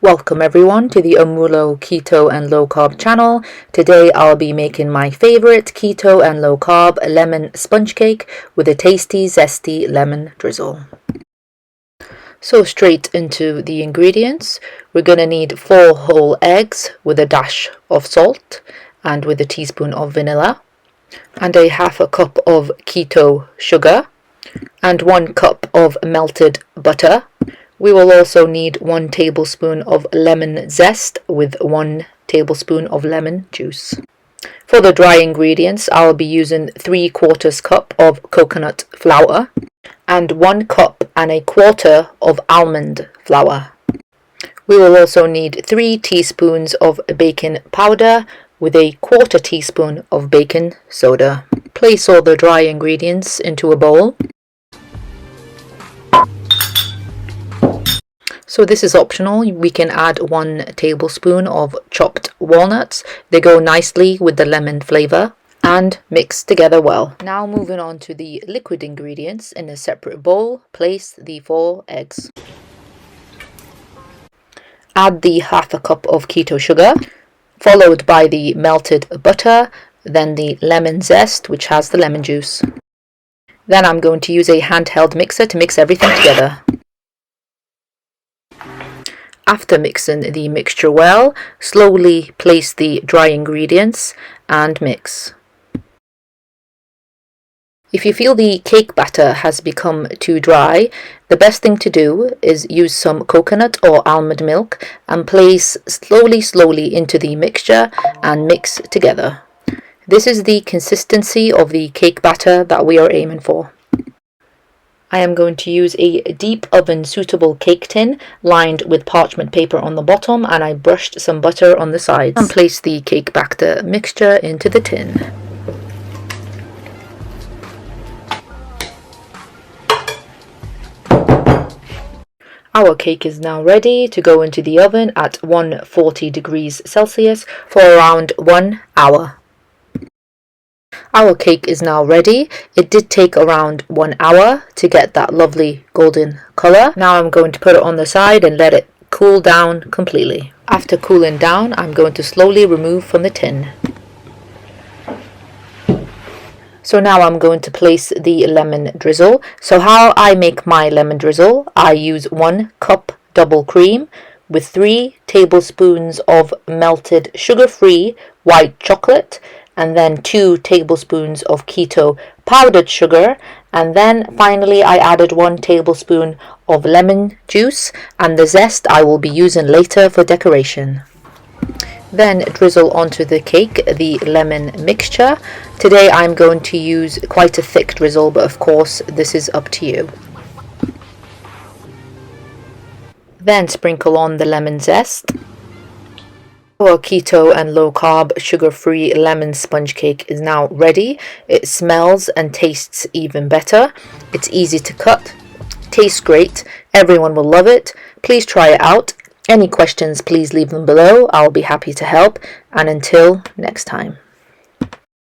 Welcome everyone to the Amoolah-Keto and Low Carb channel. Today I'll be making my favorite keto and low carb lemon sponge cake with a tasty zesty lemon drizzle. So straight into the ingredients. We're going to need 4 whole eggs with a dash of salt and with a teaspoon of vanilla and a half a cup of keto sugar and 1 cup of melted butter. We will also need 1 tablespoon of lemon zest with 1 tablespoon of lemon juice. For the dry ingredients, I'll be using 3/4 cup of coconut flour and 1 cup and a quarter of almond flour. We will also need 3 teaspoons of baking powder with a 1/4 teaspoon of baking soda. Place all the dry ingredients into a bowl. So this is optional. We can add 1 tablespoon of chopped walnuts. They go nicely with the lemon flavor and mix together well. Now moving on to the liquid ingredients. In a separate bowl, place the 4 eggs. Add the half a cup of keto sugar, followed by the melted butter, then the lemon zest, which has the lemon juice. Then I'm going to use a handheld mixer to mix everything together. After mixing the mixture well, slowly place the dry ingredients and mix. If you feel the cake batter has become too dry, the best thing to do is use some coconut or almond milk and place slowly into the mixture and mix together. This is the consistency of the cake batter that we are aiming for. I am going to use a deep oven suitable cake tin lined with parchment paper on the bottom, and I brushed some butter on the sides and place the cake batter mixture into the tin. Our cake is now ready to go into the oven at 140 degrees Celsius for around 1 hour. Our cake is now ready. It did take around 1 hour to get that lovely golden color. Now I'm going to put it on the side and let it cool down completely. After cooling down, I'm going to slowly remove from the tin. So now I'm going to place the lemon drizzle. So how I make my lemon drizzle, I use 1 cup double cream with 3 tablespoons of melted sugar-free white chocolate, and then 2 tablespoons of keto powdered sugar, and then finally I added 1 tablespoon of lemon juice, and the zest I will be using later for decoration. Then drizzle onto the cake the lemon mixture. Today I'm going to use quite a thick drizzle, but of course this is up to you. Then sprinkle on the lemon zest. Our keto and low carb sugar-free lemon sponge cake is now ready. It smells and tastes even better. It's easy to cut, tastes great, everyone will love it. Please try it out. Any questions, please leave them below. I'll be happy to help, and until next time.